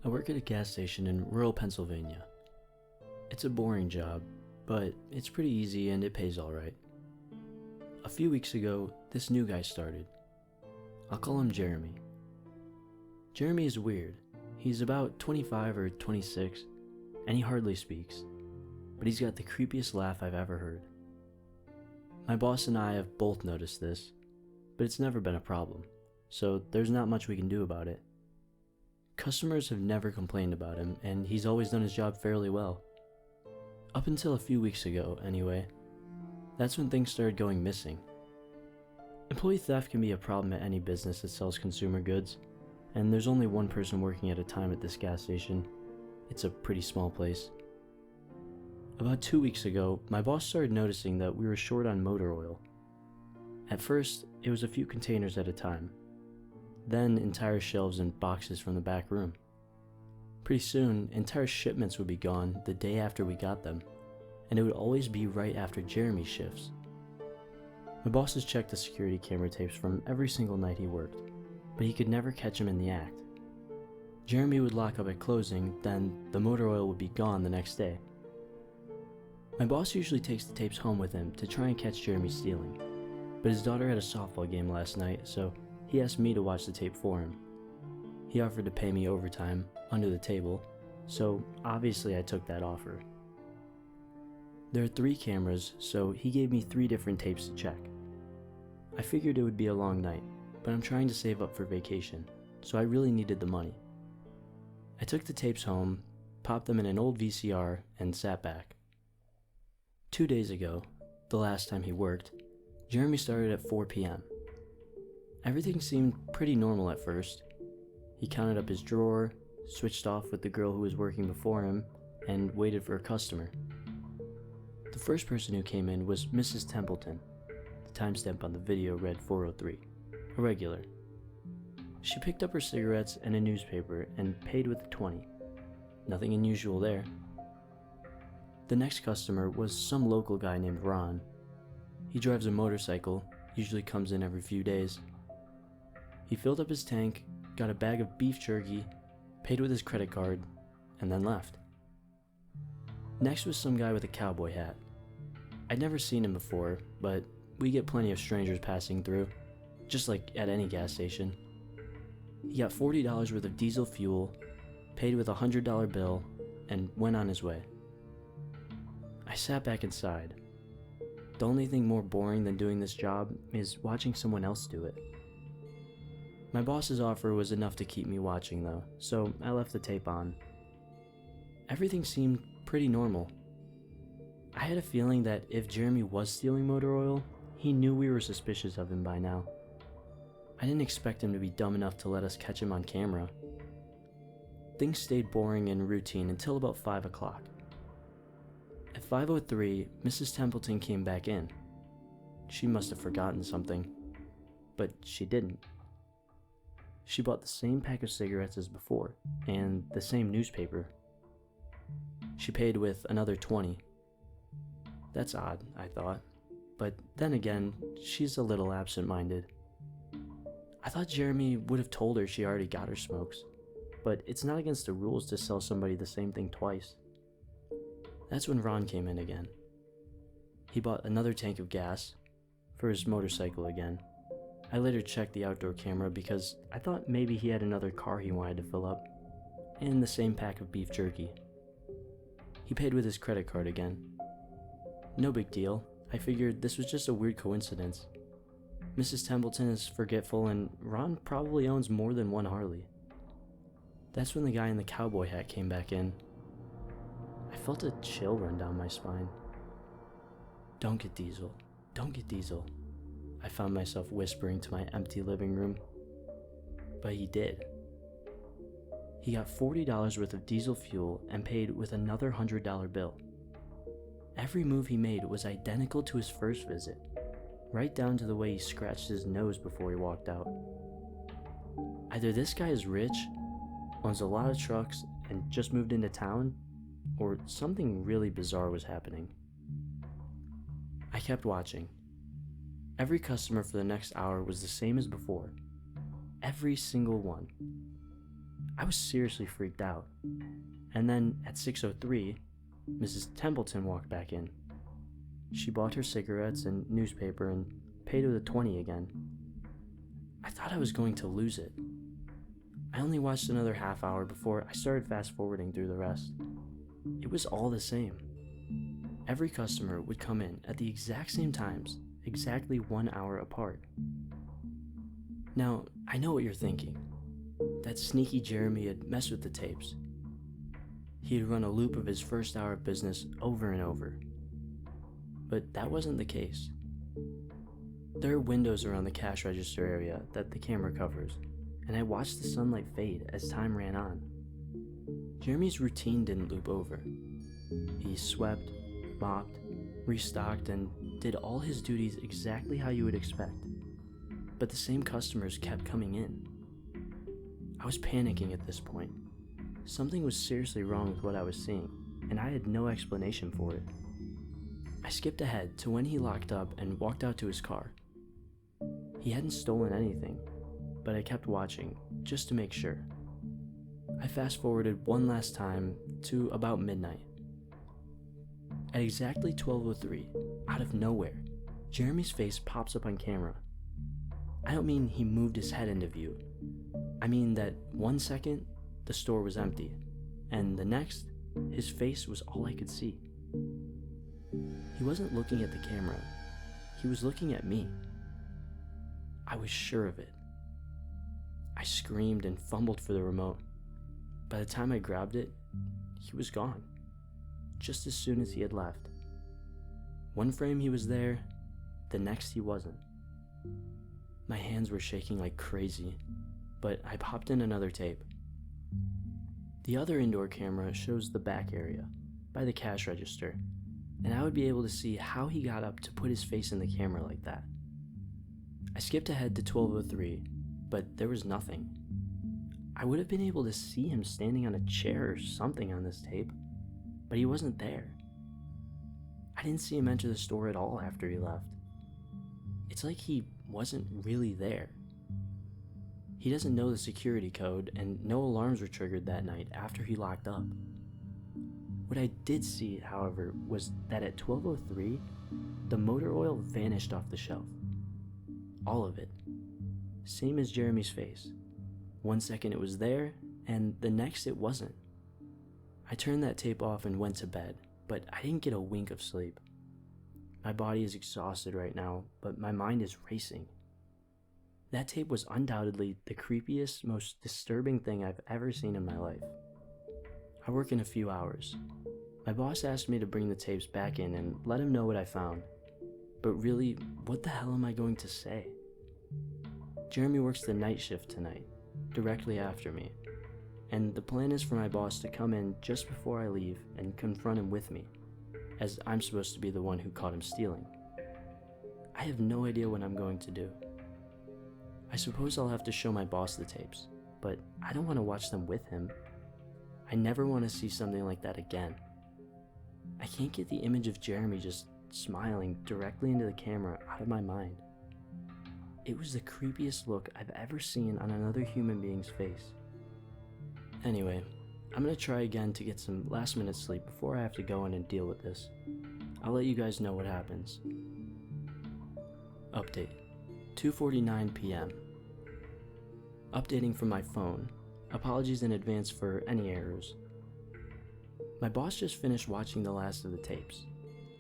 I work at a gas station in rural Pennsylvania. It's a boring job, but it's pretty easy and it pays alright. A few weeks ago, this new guy started. I'll call him Jeremy. Jeremy is weird. He's about 25 or 26, and he hardly speaks, but he's got the creepiest laugh I've ever heard. My boss and I have both noticed this, but it's never been a problem, so there's not much we can do about it. Customers have never complained about him, and he's always done his job fairly well. Up until a few weeks ago, anyway. That's when things started going missing. Employee theft can be a problem at any business that sells consumer goods, and there's only one person working at a time at this gas station. It's a pretty small place. About 2 weeks ago, my boss started noticing that we were short on motor oil. At first, it was a few containers at a time. Then entire shelves and boxes from the back room. Pretty soon, entire shipments would be gone the day after we got them, and it would always be right after Jeremy's shifts. My boss has checked the security camera tapes from every single night he worked, but he could never catch him in the act. Jeremy would lock up at closing, then the motor oil would be gone the next day. My boss usually takes the tapes home with him to try and catch Jeremy stealing, but his daughter had a softball game last night, so he asked me to watch the tape for him. He offered to pay me overtime, under the table, so obviously I took that offer. There are 3 cameras, so he gave me 3 different tapes to check. I figured it would be a long night, but I'm trying to save up for vacation, so I really needed the money. I took the tapes home, popped them in an old VCR, and sat back. 2 days ago, the last time he worked, Jeremy started at 4 p.m. Everything seemed pretty normal at first. He counted up his drawer, switched off with the girl who was working before him, and waited for a customer. The first person who came in was Mrs. Templeton. The timestamp on the video read 4:03, a regular. She picked up her cigarettes and a newspaper and paid with a 20. Nothing unusual there. The next customer was some local guy named Ron. He drives a motorcycle, usually comes in every few days. He filled up his tank, got a bag of beef jerky, paid with his credit card, and then left. Next was some guy with a cowboy hat. I'd never seen him before, but we get plenty of strangers passing through, just like at any gas station. He got $40 worth of diesel fuel, paid with a $100 bill, and went on his way. I sat back inside. The only thing more boring than doing this job is watching someone else do it. My boss's offer was enough to keep me watching though, so I left the tape on. Everything seemed pretty normal. I had a feeling that if Jeremy was stealing motor oil, he knew we were suspicious of him by now. I didn't expect him to be dumb enough to let us catch him on camera. Things stayed boring and routine until about 5 o'clock. At 5:03, Mrs. Templeton came back in. She must have forgotten something, but she didn't. She bought the same pack of cigarettes as before, and the same newspaper. She paid with another 20. That's odd, I thought, but then again, she's a little absent-minded. I thought Jeremy would have told her she already got her smokes, but it's not against the rules to sell somebody the same thing twice. That's when Ron came in again. He bought another tank of gas for his motorcycle again. I later checked the outdoor camera because I thought maybe he had another car he wanted to fill up, and the same pack of beef jerky. He paid with his credit card again. No big deal. I figured this was just a weird coincidence. Mrs. Templeton is forgetful and Ron probably owns more than one Harley. That's when the guy in the cowboy hat came back in. I felt a chill run down my spine. Don't get diesel. Don't get diesel. I found myself whispering to my empty living room. But he did. He got $40 worth of diesel fuel and paid with another $100 bill. Every move he made was identical to his first visit, right down to the way he scratched his nose before he walked out. Either this guy is rich, owns a lot of trucks, and just moved into town, or something really bizarre was happening. I kept watching. Every customer for the next hour was the same as before. Every single one. I was seriously freaked out. And then at 6:03, Mrs. Templeton walked back in. She bought her cigarettes and newspaper and paid with a 20 again. I thought I was going to lose it. I only watched another half hour before I started fast forwarding through the rest. It was all the same. Every customer would come in at the exact same times, exactly 1 hour apart. Now, I know what you're thinking. That sneaky Jeremy had messed with the tapes. He had run a loop of his first hour of business over and over. But that wasn't the case. There are windows around the cash register area that the camera covers, and I watched the sunlight fade as time ran on. Jeremy's routine didn't loop over. He swept, mopped, restocked, and did all his duties exactly how you would expect. But the same customers kept coming in. I was panicking at this point. Something was seriously wrong with what I was seeing, and I had no explanation for it. I skipped ahead to when he locked up and walked out to his car. He hadn't stolen anything, but I kept watching, just to make sure. I fast-forwarded one last time to about midnight. At exactly 12:03, out of nowhere, Jeremy's face pops up on camera. I don't mean he moved his head into view. I mean that 1 second, the store was empty, and the next, his face was all I could see. He wasn't looking at the camera. He was looking at me. I was sure of it. I screamed and fumbled for the remote. By the time I grabbed it, he was gone, just as soon as he had left. One frame he was there, the next he wasn't. My hands were shaking like crazy, but I popped in another tape. The other indoor camera shows the back area, by the cash register, and I would be able to see how he got up to put his face in the camera like that. I skipped ahead to 12:03, but there was nothing. I would have been able to see him standing on a chair or something on this tape, but he wasn't there. I didn't see him enter the store at all after he left. It's like he wasn't really there. He doesn't know the security code, and no alarms were triggered that night after he locked up. What I did see, however, was that at 12:03, the motor oil vanished off the shelf. All of it. Same as Jeremy's face. 1 second it was there, and the next it wasn't. I turned that tape off and went to bed, but I didn't get a wink of sleep. My body is exhausted right now, but my mind is racing. That tape was undoubtedly the creepiest, most disturbing thing I've ever seen in my life. I work in a few hours. My boss asked me to bring the tapes back in and let him know what I found. But really, what the hell am I going to say? Jeremy works the night shift tonight, directly after me, and the plan is for my boss to come in just before I leave and confront him with me, as I'm supposed to be the one who caught him stealing. I have no idea what I'm going to do. I suppose I'll have to show my boss the tapes, but I don't want to watch them with him. I never want to see something like that again. I can't get the image of Jeremy just smiling directly into the camera out of my mind. It was the creepiest look I've ever seen on another human being's face. Anyway, I'm gonna try again to get some last minute sleep before I have to go in and deal with this. I'll let you guys know what happens. Update, 2:49 p.m. Updating from my phone. Apologies in advance for any errors. My boss just finished watching the last of the tapes.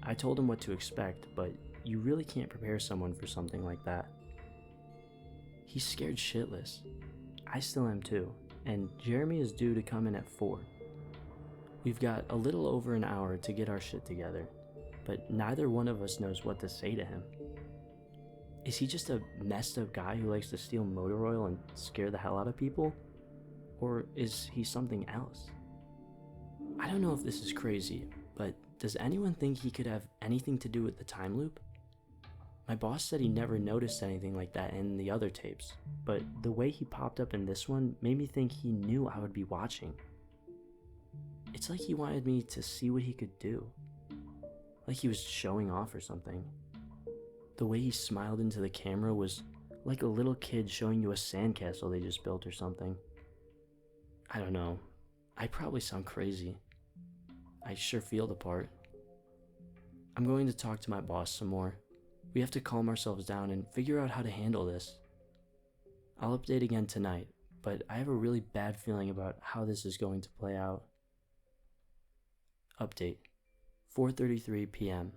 I told him what to expect, but you really can't prepare someone for something like that. He's scared shitless. I still am too, and Jeremy is due to come in at 4. We've got a little over an hour to get our shit together, but neither one of us knows what to say to him. Is he just a messed up guy who likes to steal motor oil and scare the hell out of people? Or is he something else? I don't know if this is crazy, but does anyone think he could have anything to do with the time loop? My boss said he never noticed anything like that in the other tapes, but the way he popped up in this one made me think he knew I would be watching. It's like he wanted me to see what he could do. Like he was showing off or something. The way he smiled into the camera was like a little kid showing you a sandcastle they just built or something. I don't know. I probably sound crazy. I sure feel the part. I'm going to talk to my boss some more. We have to calm ourselves down and figure out how to handle this. I'll update again tonight, but I have a really bad feeling about how this is going to play out. Update. 4:33 p.m.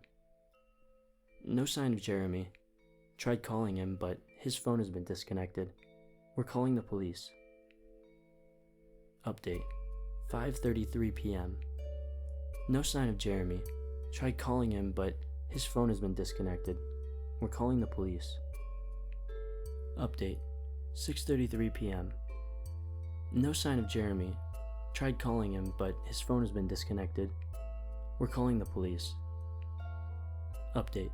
No sign of Jeremy. Tried calling him, but his phone has been disconnected. We're calling the police. Update. 5:33 p.m. No sign of Jeremy. Tried calling him, but his phone has been disconnected. We're calling the police. Update. 6:33 p.m. No sign of Jeremy. Tried calling him, but his phone has been disconnected. We're calling the police. Update.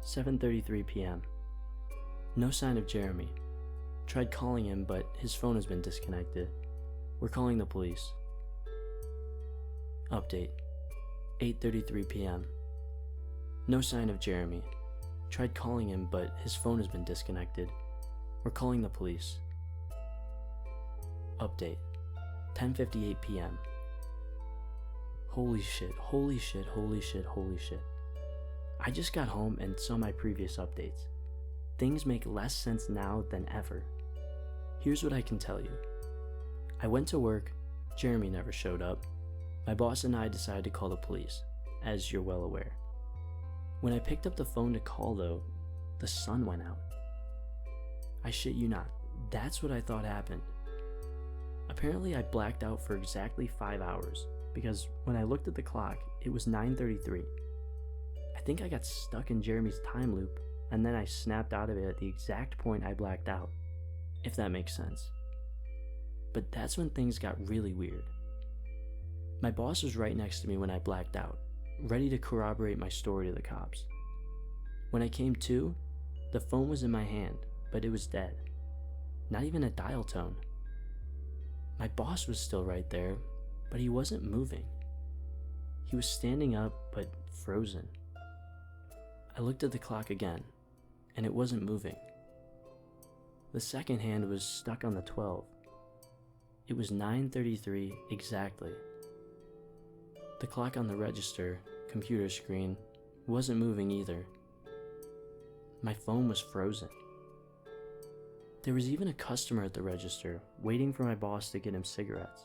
7:33 p.m. No sign of Jeremy. Tried calling him, but his phone has been disconnected. We're calling the police. Update. 8:33 p.m. No sign of Jeremy. Tried calling him, but his phone has been disconnected. We're calling the police. Update. 10:58 p.m. Holy shit, holy shit, holy shit, holy shit. I just got home and saw my previous updates. Things make less sense now than ever. Here's what I can tell you. I went to work, Jeremy never showed up. My boss and I decided to call the police, as you're well aware. When I picked up the phone to call though, the sun went out. I shit you not, that's what I thought happened. Apparently I blacked out for exactly 5 hours, because when I looked at the clock, it was 9:33. I think I got stuck in Jeremy's time loop, and then I snapped out of it at the exact point I blacked out, if that makes sense. But that's when things got really weird. My boss was right next to me when I blacked out, ready to corroborate my story to the cops. When I came to, the phone was in my hand, but it was dead. Not even a dial tone. My boss was still right there, but he wasn't moving. He was standing up, but frozen. I looked at the clock again, and it wasn't moving. The second hand was stuck on the 12. It was 9:33 exactly. The clock on the register, computer screen, wasn't moving either. My phone was frozen. There was even a customer at the register waiting for my boss to get him cigarettes.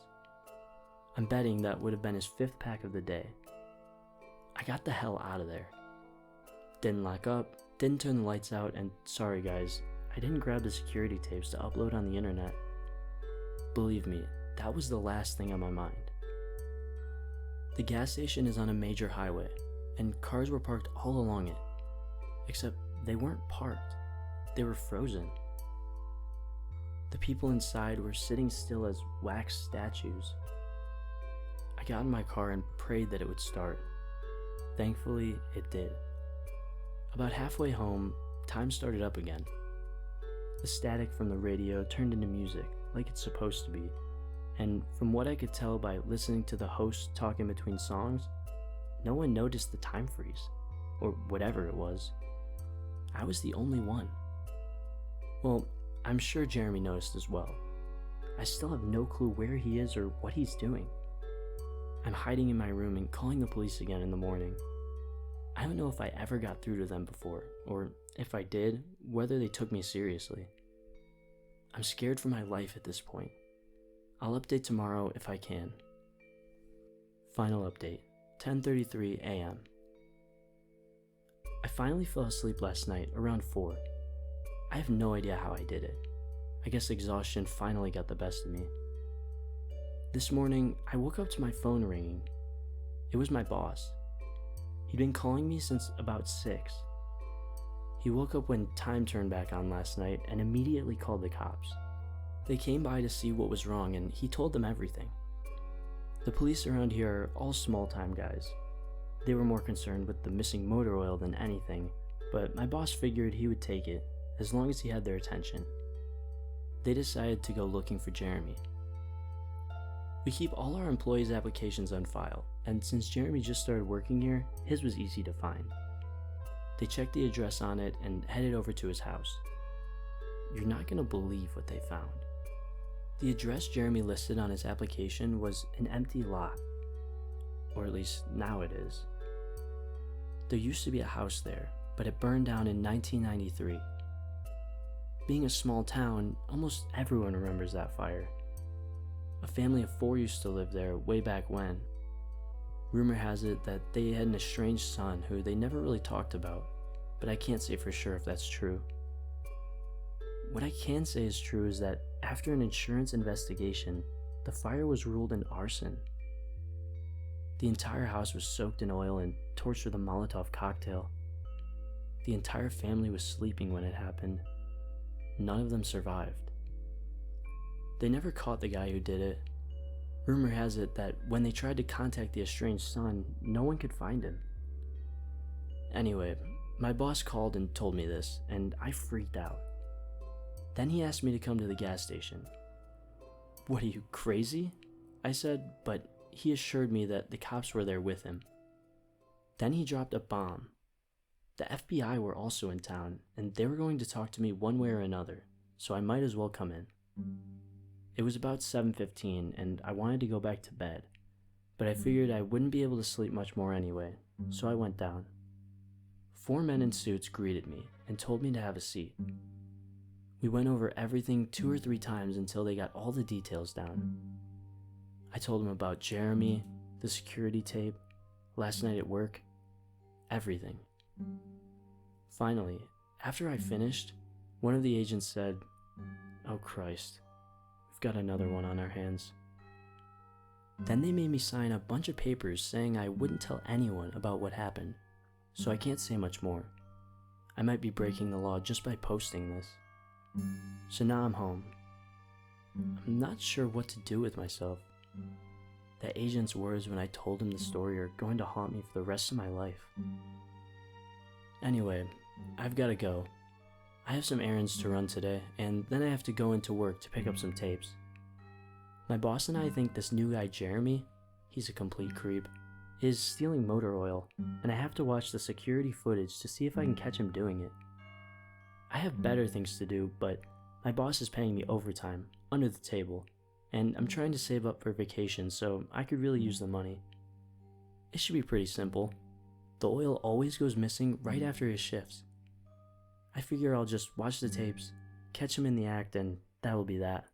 I'm betting that would have been his 5th pack of the day. I got the hell out of there. Didn't lock up, didn't turn the lights out, and sorry guys, I didn't grab the security tapes to upload on the internet. Believe me, that was the last thing on my mind. The gas station is on a major highway, and cars were parked all along it. Except they weren't parked, they were frozen. The people inside were sitting still as wax statues. I got in my car and prayed that it would start. Thankfully, it did. About halfway home, time started up again. The static from the radio turned into music, like it's supposed to be, and from what I could tell by listening to the host talk in between songs, no one noticed the time freeze, or whatever it was. I was the only one. Well, I'm sure Jeremy noticed as well. I still have no clue where he is or what he's doing. I'm hiding in my room and calling the police again in the morning. I don't know if I ever got through to them before, or if I did, whether they took me seriously. I'm scared for my life at this point. I'll update tomorrow if I can. Final update, 10:33 a.m. I finally fell asleep last night around 4. I have no idea how I did it. I guess exhaustion finally got the best of me. This morning, I woke up to my phone ringing. It was my boss. He'd been calling me since about 6. He woke up when time turned back on last night and immediately called the cops. They came by to see what was wrong and he told them everything. The police around here are all small-time guys. They were more concerned with the missing motor oil than anything, but my boss figured he would take it as long as he had their attention. They decided to go looking for Jeremy. We keep all our employees' applications on file, and since Jeremy just started working here, his was easy to find. They checked the address on it and headed over to his house. You're not gonna believe what they found. The address Jeremy listed on his application was an empty lot. Or at least now it is. There used to be a house there, but it burned down in 1993. Being a small town, almost everyone remembers that fire. A family of 4 used to live there way back when. Rumor has it that they had an estranged son who they never really talked about, but I can't say for sure if that's true. What I can say is true is that after an insurance investigation, the fire was ruled an arson. The entire house was soaked in oil and torched with a Molotov cocktail. The entire family was sleeping when it happened. None of them survived. They never caught the guy who did it. Rumor has it that when they tried to contact the estranged son, no one could find him. Anyway, my boss called and told me this, and I freaked out. Then he asked me to come to the gas station. "What are you, crazy?" I said, but he assured me that the cops were there with him. Then he dropped a bomb. The FBI were also in town, and they were going to talk to me one way or another, so I might as well come in. It was about 7:15, and I wanted to go back to bed, but I figured I wouldn't be able to sleep much more anyway, so I went down. 4 men in suits greeted me and told me to have a seat. We went over everything 2 or 3 times until they got all the details down. I told them about Jeremy, the security tape, last night at work, everything. Finally, after I finished, one of the agents said, "Oh Christ, we've got another one on our hands." Then they made me sign a bunch of papers saying I wouldn't tell anyone about what happened, so I can't say much more. I might be breaking the law just by posting this. So now I'm home. I'm not sure what to do with myself. The agent's words when I told him the story are going to haunt me for the rest of my life. Anyway, I've got to go. I have some errands to run today, and then I have to go into work to pick up some tapes. My boss and I think this new guy Jeremy, he's a complete creep, is stealing motor oil, and I have to watch the security footage to see if I can catch him doing it. I have better things to do, but my boss is paying me overtime, under the table, and I'm trying to save up for vacation, so I could really use the money. It should be pretty simple. The oil always goes missing right after his shifts. I figure I'll just watch the tapes, catch him in the act, and that will be that.